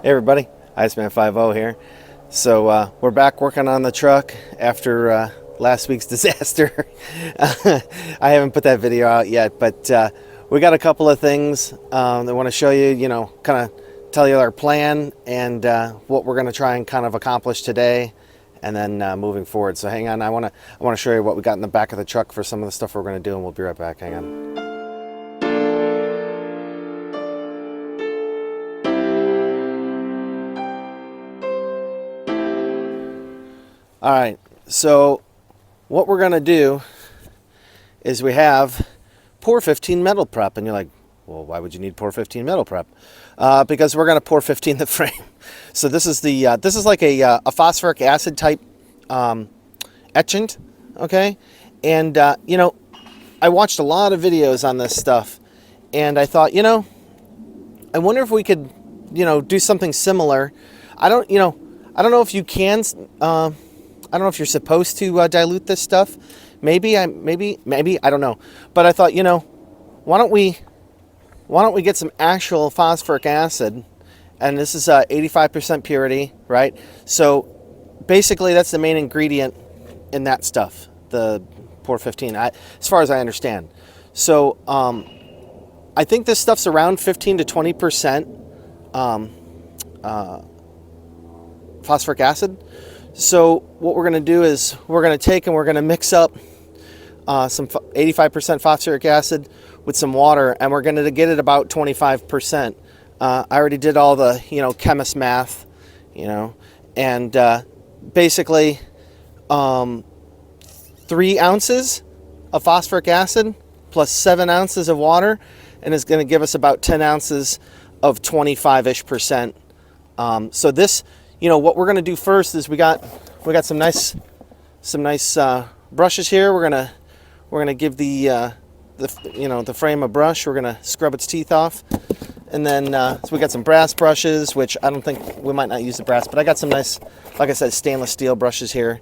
Hey everybody, Iceman50 here. So we're back working on the truck after last week's disaster. I haven't put that video out yet, but we got a couple of things that I want to show you, kind of tell you our plan and what we're going to try and kind of accomplish today and then moving forward. So hang on, I want to show you what we got in the back of the truck for some of the stuff we're going to do, and we'll be right back. Hang on. All right, so what we're gonna do is we have pour 15 metal prep, and you're like, well, why would you need pour 15 metal prep? Because we're gonna pour 15 the frame. So this is the this is like a phosphoric acid type etchant, okay? And I watched a lot of videos on this stuff, and I thought, I wonder if we could, do something similar. I don't know if you can. I don't know if you're supposed to dilute this stuff. Maybe I don't know. But I thought, why don't we get some actual phosphoric acid? And this is 85% purity, right? So basically, that's the main ingredient in that stuff, the pour 15, as far as I understand. So I think this stuff's around 15 to 20% phosphoric acid. So what we're going to do is we're going to take and we're going to mix up some 85% phosphoric acid with some water, and we're going to get it about 25%. I already did all the, chemist math, and basically 3 ounces of phosphoric acid plus 7 ounces of water, and it's going to give us about 10 ounces of 25-ish%. So this, what we're going to do first is we got some nice brushes here. We're gonna give the frame a brush. We're gonna scrub its teeth off, and then so we got some brass brushes, which I don't think we might not use the brass, but I got some nice, like I said, stainless steel brushes here.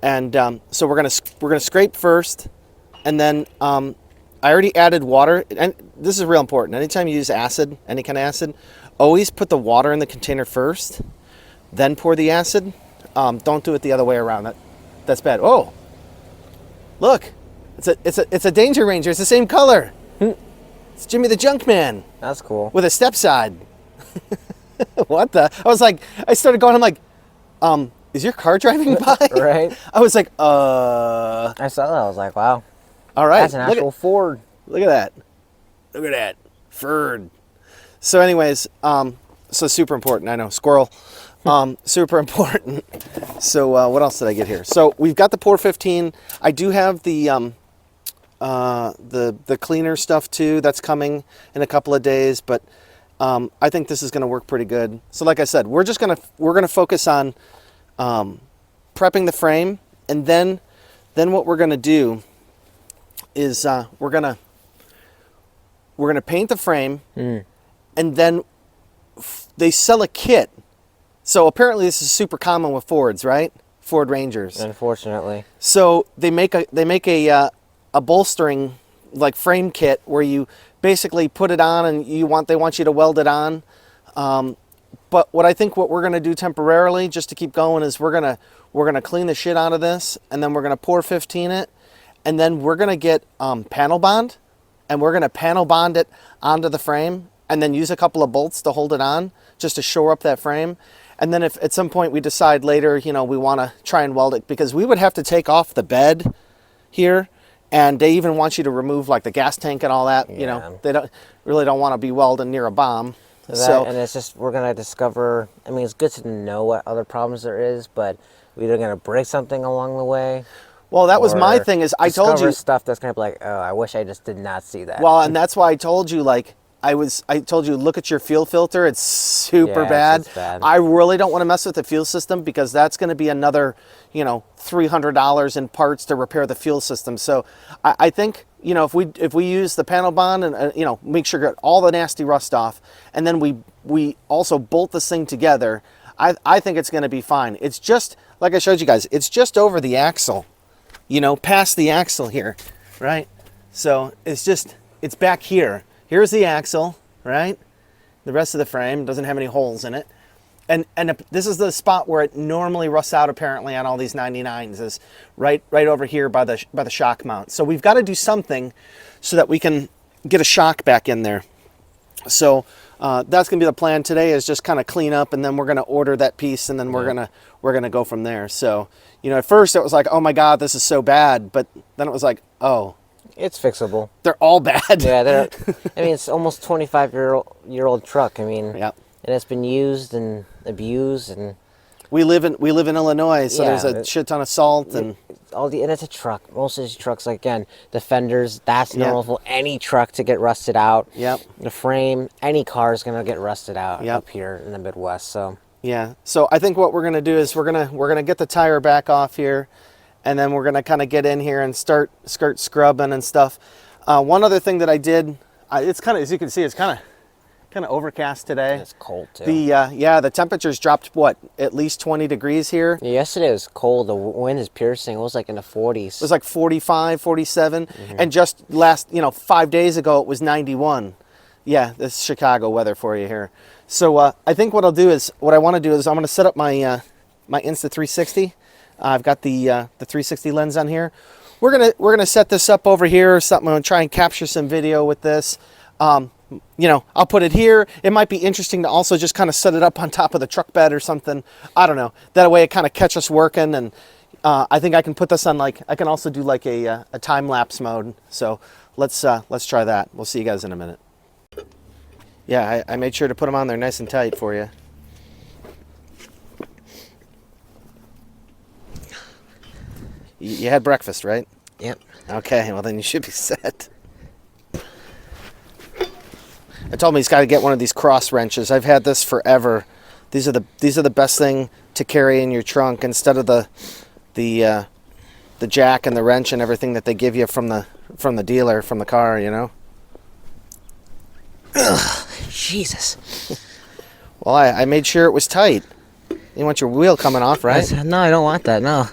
And so we're gonna scrape first, and then I already added water. And this is real important. Anytime you use acid, any kind of acid, always put the water in the container first, then pour the acid. Don't do it the other way around. That's bad. Oh, look, it's a Danger Ranger. It's the same color. It's Jimmy the Junk Man. That's cool. With a step side. What the? I started going. I'm like, is your car driving by? Right. I was like, I saw that. I was like, wow. All right. That's an actual Ford. Look at that. Look at that. Ford. So, anyways, so super important. I know, squirrel. Super important. So what else did I get here? So we've got the pour 15. I do have the cleaner stuff too. That's coming in a couple of days, but I think this is going to work pretty good. So like I said, we're gonna focus on prepping the frame, and then what we're gonna do is we're gonna paint the frame, and then they sell a kit. So apparently this is super common with Fords, right? Ford Rangers. Unfortunately. So they make a bolstering like frame kit where you basically put it on, and they want you to weld it on. But what we're gonna do temporarily, just to keep going, is we're gonna clean the shit out of this, and then we're gonna pour 15 it, and then we're gonna get panel bond, and we're gonna panel bond it onto the frame, and then use a couple of bolts to hold it on, just to shore up that frame. And then if at some point we decide later, we want to try and weld it, because we would have to take off the bed here, and they even want you to remove like the gas tank and all that. Yeah. They don't want to be welding near a bomb. And it's just, we're going to discover, I mean, it's good to know what other problems there is, but we're either going to break something along the way. Well, that was my thing, is I told you stuff that's going to be like, oh, I wish I just did not see that. Well, and that's why I told you, like, I told you, look at your fuel filter. It's super bad. It's bad. I really don't want to mess with the fuel system, because that's going to be another, $300 in parts to repair the fuel system. So I think, if we use the panel bond and, make sure get all the nasty rust off, and then we also bolt this thing together, I think it's going to be fine. It's just, like I showed you guys, it's just over the axle, past the axle here, right? So it's back here. Here's the axle, right? The rest of the frame doesn't have any holes in it. this is the spot where it normally rusts out apparently on all these 99s, is right over here by the shock mount. So we've got to do something so that we can get a shock back in there. So that's gonna be the plan today, is just kind of clean up, and then we're gonna order that piece, and then we're gonna go from there. So, you know, at first it was like, oh my God, this is so bad, but then it was like, oh, it's fixable. They're all bad. Yeah, I mean, it's almost 25-year-old truck. I mean, yeah, and it's been used and abused, and we live in Illinois, so there's a shit ton of salt and and it's a truck. Most of these trucks, like, again, the fenders, that's normal for any truck to get rusted out. Yep. The frame, any car is gonna get rusted out up here in the Midwest. So yeah. So I think what we're gonna do is we're gonna get the tire back off here, and then we're gonna kind of get in here and start scrubbing and stuff. One other thing that I did, it's kind of, as you can see, it's kind of overcast today. It's cold too. The temperatures dropped, what, at least 20 degrees here. Yeah, yesterday was cold. The wind is piercing. It was like in the 40s. It was like 45, 47, and just last 5 days ago it was 91. Yeah, this is Chicago weather for you here. So I think what I want to do is I'm going to set up my my Insta360. I've got the 360 lens on here. We're gonna set this up over here or something. I'm gonna try and capture some video with this. I'll put it here. It might be interesting to also just kind of set it up on top of the truck bed or something. I don't know. That way it kind of catches us working, and I think I can put this on, like, I can also do like a time lapse mode. So let's try that. We'll see you guys in a minute. Yeah, I made sure to put them on there nice and tight for you. You had breakfast, right? Yep. Okay, well then you should be set. I told him he's got to get one of these cross wrenches. I've had this forever. These are the best thing to carry in your trunk instead of the jack and the wrench and everything that they give you from the dealer, from the car, you know. Ugh, Jesus. Well, I made sure it was tight. You want your wheel coming off, right? No, I don't want that. No.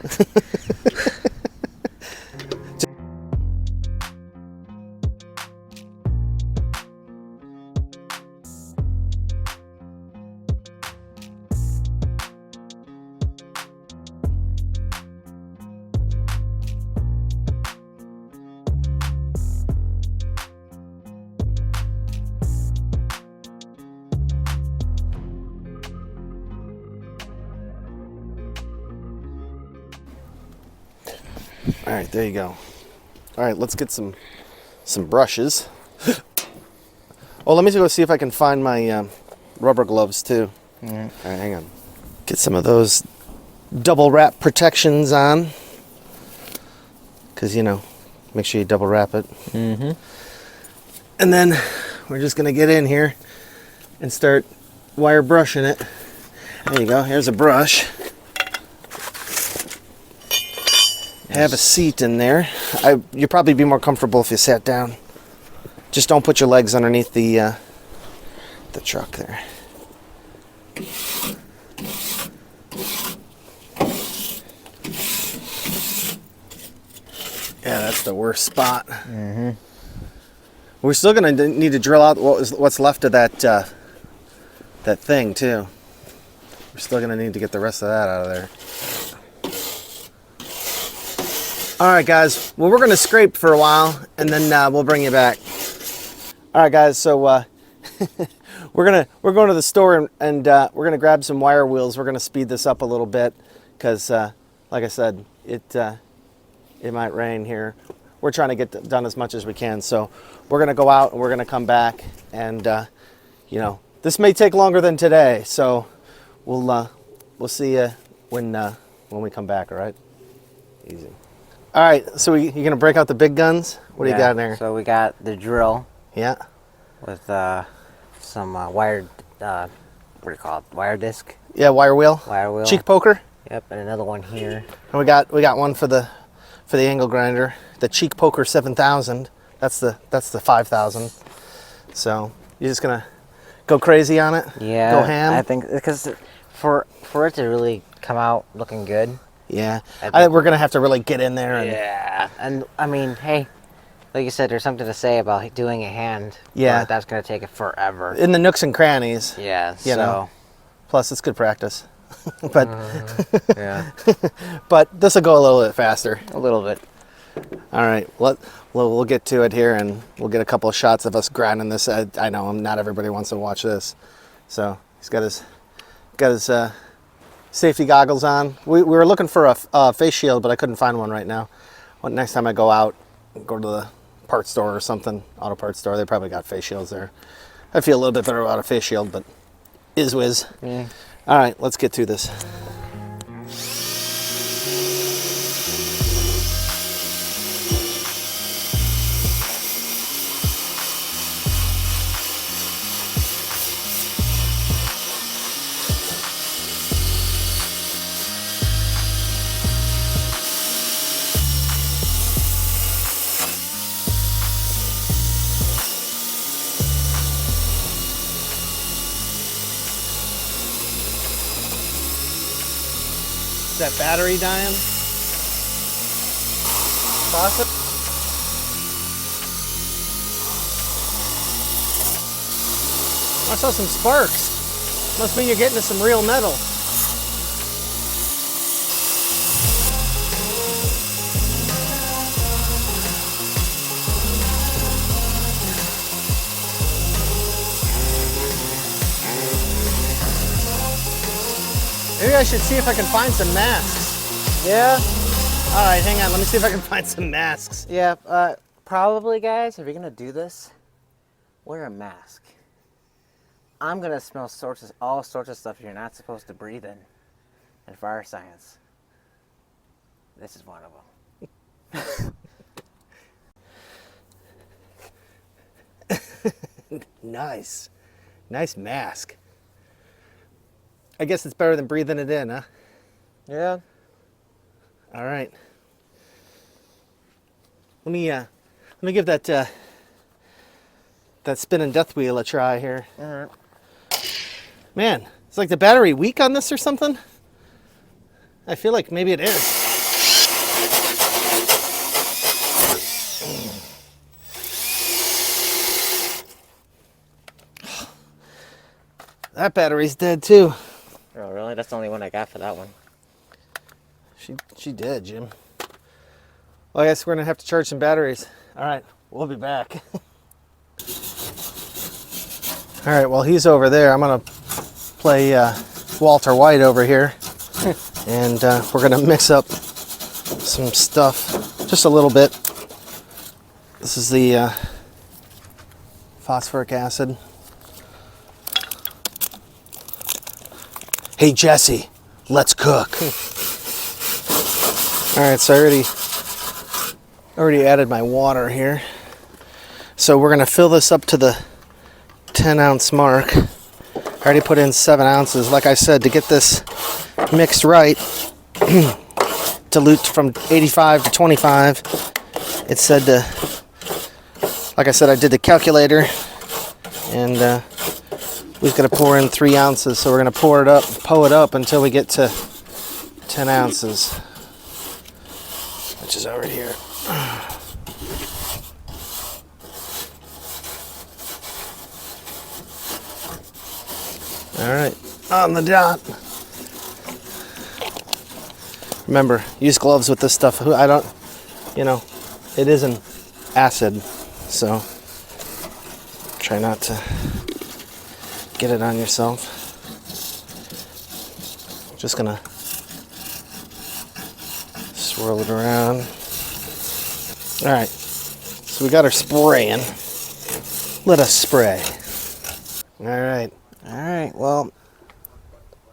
All right, there you go. All right, let's get some brushes. Oh, let me go see if I can find my rubber gloves too. All right, hang on. Get some of those double wrap protections on, because make sure you double wrap it. And then we're just gonna get in here and start wire brushing it. There you go. Here's a brush. Have a seat in there. You'd probably be more comfortable if you sat down. Just don't put your legs underneath the truck there. Yeah, that's the worst spot. We're still gonna need to drill out what's left of that thing too. We're still gonna need to get the rest of that out of there. All right, guys. Well, we're going to scrape for a while, and then we'll bring you back. All right, guys. So we're going to the store, and we're going to grab some wire wheels. We're going to speed this up a little bit because, like I said, it might rain here. We're trying to get done as much as we can. So we're going to go out, and we're going to come back, and this may take longer than today. So we'll see you when we come back. All right. Easy. All right, so you're going to break out the big guns? What do you got in there? So we got the drill. Yeah. With some wired, what do you call it? Wire disc? Yeah, wire wheel. Wire wheel. Cheek poker. Yep, and another one here. And we got one for the angle grinder, the Cheek Poker 7000. That's the 5000. So you're just going to go crazy on it? Yeah. Go ham? I think because for it to really come out looking good. Yeah, I think we're going to have to really get in there. And I mean, hey, like you said, there's something to say about doing a hand. Yeah. But that's going to take it forever. In the nooks and crannies. Yeah, you know. Plus, it's good practice. But Yeah, but this will go a little bit faster. a little bit. All right, we'll get to it here, and we'll get a couple of shots of us grinding this. I know not everybody wants to watch this, so he's got his safety goggles on. We were looking for a face shield, but I couldn't find one right now. Well, next time I go out, go to the parts store or something, auto parts store, they probably got face shields there. I feel a little bit better about a face shield, but is whiz. Yeah. All right, let's get to this. That battery dying? Faucet? I saw some sparks. Must mean you're getting to some real metal. Maybe I should see if I can find some masks. Yeah. All right, hang on. Let me see if I can find some masks. Yeah. Probably, guys. If you're gonna do this, wear a mask. I'm gonna smell all sorts of stuff you're not supposed to breathe in fire science. This is one of them. Nice mask. I guess it's better than breathing it in, huh? Yeah. All right. Let me give that spinning death wheel a try here. All right. Man, it's like the battery weak on this or something. I feel like maybe it is. That battery's dead too. Oh, really? That's the only one I got for that one. She did, Jim. Well, I guess we're gonna have to charge some batteries. All right, we'll be back. All right, well, he's over there. I'm gonna play Walter White over here, and we're gonna mix up some stuff, just a little bit. This is the phosphoric acid. Hey Jesse, let's cook. All right, so I already added my water here. So we're gonna fill this up to the 10-ounce mark. I already put in 7 ounces. Like I said, to get this mixed right, dilute from 85 to 25. It said to, like I said, I did the calculator, and we've got to pour in 3 ounces. So we're gonna pour it up until we get to 10 ounces, which is over here. All right, on the dot. Remember, use gloves with this stuff. I don't, it isn't acid, so try not to get it on yourself. Just gonna swirl it around. All right, so we got our spraying. Let us spray. All right. All right. Well,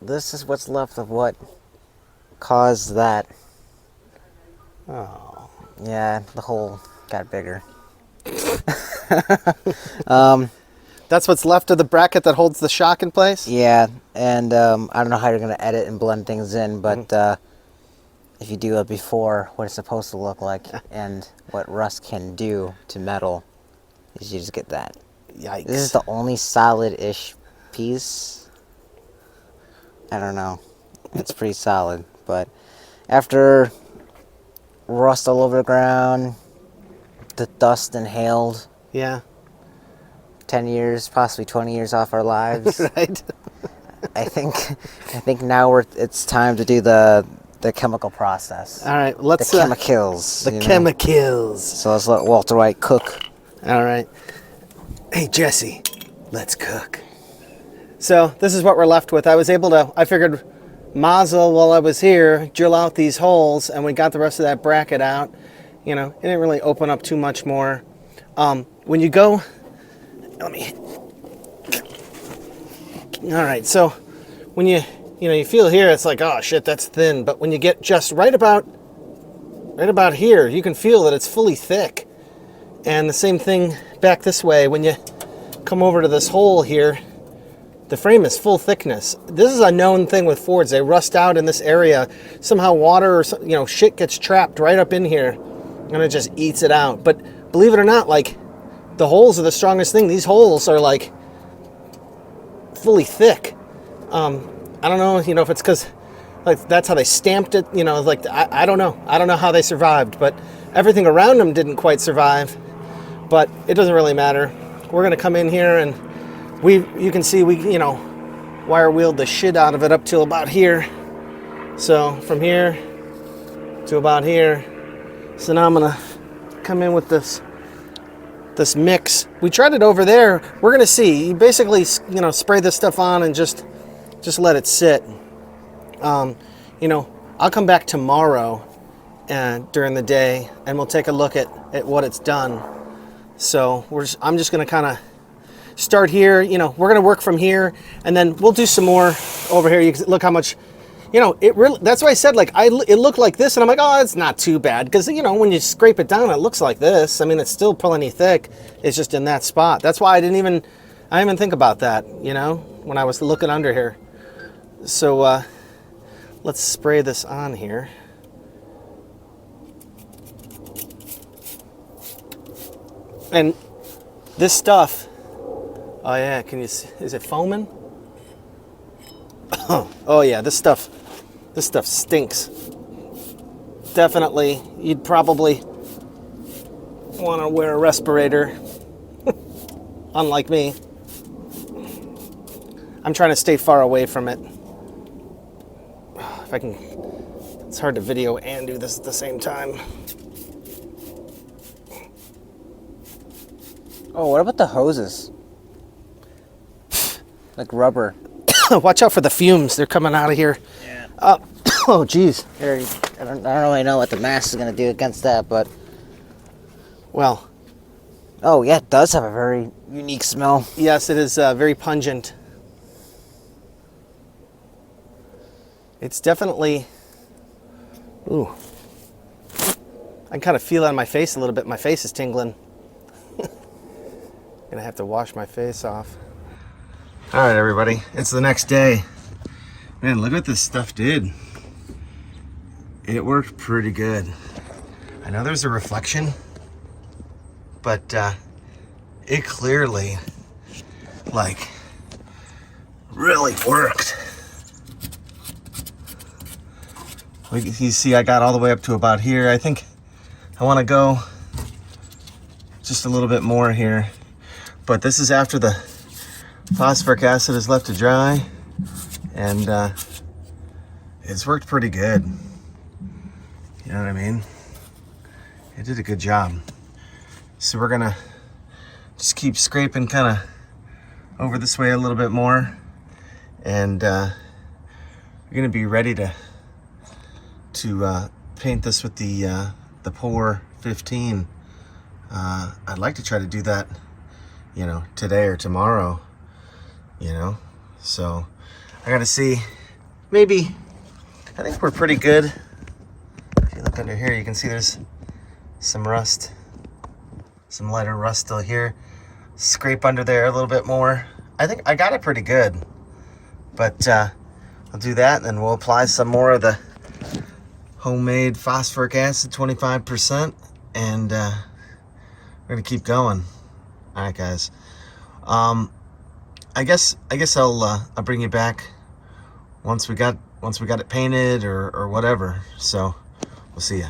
this is what's left of what caused that. Oh. Yeah, the hole got bigger. That's what's left of the bracket that holds the shock in place? Yeah, and I don't know how you're going to edit and blend things in, but if you do it before, what it's supposed to look like and what rust can do to metal, is you just get that. Yikes. This is the only solid-ish piece. I don't know. It's pretty solid, but after rust all over the ground, the dust inhaled, Yeah. 10 years, possibly 20 years off our lives. Right. I think now it's time to do the chemical process. All right, let's The chemicals. the you know? chemicals. So let's let Walter White cook. All right. Hey Jesse, let's cook. So this is what we're left with. I figured Mazda, while I was here, drill out these holes, and we got the rest of that bracket out. You know, it didn't really open up too much more. When you go, let me. All right, so when you feel here, it's like, oh shit, that's thin. But when you get just right about here, you can feel that it's fully thick. And the same thing back this way. When you come over to this hole here, the frame is full thickness. This is a known thing with Fords. They rust out in this area. Somehow water or shit gets trapped right up in here, and it just eats it out. But believe it or not, like, the holes are the strongest thing. These holes are like fully thick. I don't know, if it's because like that's how they stamped it. Like I don't know. I don't know how they survived, but everything around them didn't quite survive. But it doesn't really matter. We're gonna come in here and you can see we wire wheeled the shit out of it up till about here. So from here to about here. So now I'm gonna come in with this mix. We tried it over there. We're gonna see. You basically spray this stuff on and just let it sit. I'll come back tomorrow during the day and we'll take a look at what it's done. So I'm just gonna kind of start here. We're gonna work from here, and then we'll do some more over here. You can look how much, it really. That's why I said it looked like this, and I'm like, oh, it's not too bad, because when you scrape it down, it looks like this. I mean, it's still plenty thick. It's just in that spot. That's why I didn't even think about that. When I was looking under here. So let's spray this on here. And this stuff, oh yeah, is it foaming? Oh yeah, this stuff stinks. Definitely, you'd probably want to wear a respirator, unlike me. I'm trying to stay far away from it. If I can, it's hard to video and do this at the same time. Oh, what about the hoses? Like rubber. Watch out for the fumes. They're coming out of here. Yeah. Oh, geez. I don't really know what the mask is going to do against that, but... Well. Oh, yeah, it does have a very unique smell. Yes, it is very pungent. It's definitely... Ooh. I can kind of feel it on my face a little bit. My face is tingling. Gonna have to wash my face off. All right, everybody. It's the next day. Man, look what this stuff did. It worked pretty good. I know there's a reflection, but it clearly, really worked. You see, I got all the way up to about here. I think I want to go just a little bit more here. But this is after the phosphoric acid is left to dry, and it's worked pretty good. You know what I mean? It did a good job. So we're gonna just keep scraping kind of over this way a little bit more, and we're gonna be ready to paint this with the Pour 15. I'd like to try to do that, today or tomorrow, so I gotta see. Maybe, I think we're pretty good. If you look under here, you can see there's some rust, some lighter rust still here. Scrape under there a little bit more. I think I got it pretty good, but I'll do that, and then we'll apply some more of the homemade phosphoric acid, 25%, and we're gonna keep going. All right, guys. I guess I'll bring you back once we got it painted or whatever. So we'll see ya.